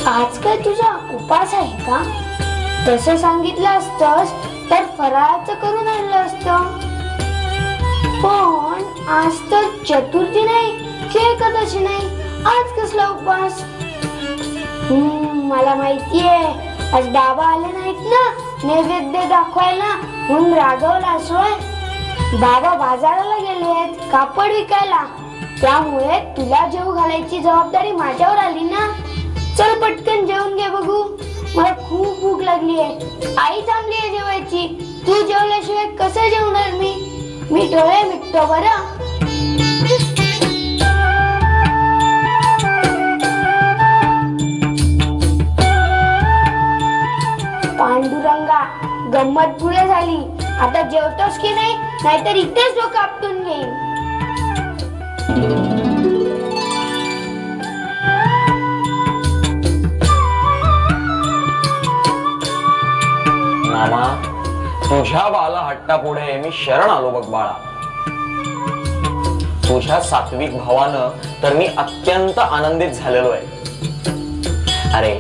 आज काय तुझा उपास आहे का? तसं सांगितलं असतंस तर फराळाचं करून आणलं असतं. पण आज तर चतुर्थी नाही की एकादशी नाही, आज कसला उपास? मला माहितीये आज बाबा आले नाहीत ना नैवेद्य दाखवायला, म्हणून रागवला सोय. बाबा बाजाराला गेलेत कापड विकायला, त्यामुळे तुला जेव घालायची जबाबदारी माझ्यावर आली ना. चल पटकन जेवून घे बघू, मला खूप भूक लागली आहे. आई थांबली आहे जेवायची, तू जेवल्याशिवाय कसं जेवणार मी? मी डोळे मिटतो बरं. पांडुरंगा, गंमत पुढे झाली. आता जेवतोस की नाही, नाहीतर इथेच डोकं आपटून घेईन. मामा, तुझ्या बाला हट्टा पुढे मी शरण आलो बघ बाळा. तुझ्या सात्विक भावानं तर मी अत्यंत आनंदित झालेलो आहे. अरे,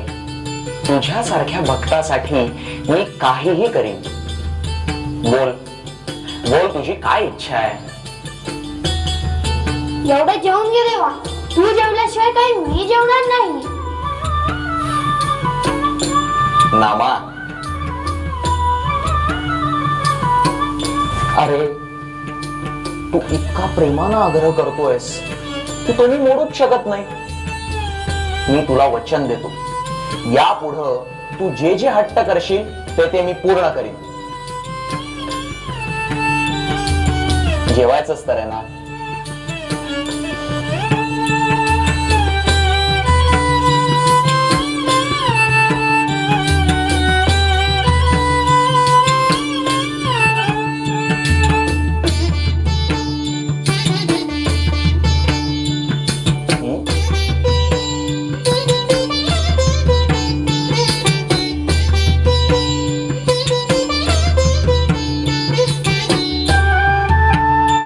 तुझ्यासारख्या भक्तासाठी मी काहीही करीन. बोल बोल, तुझी काय इच्छा आहे? एवढं जेवून घे देवा, तू जेवल्याशिवाय काही मी जेवणार नाही. नामा, अरे तू इतका प्रेमानं आग्रह करतोयस की तो मी मोडूच शकत नाही. मी तुला वचन देतो, यापुढं तू जे जे हट्ट करशील ते मी पूर्ण करीन. जेवायचंच तर आहे ना.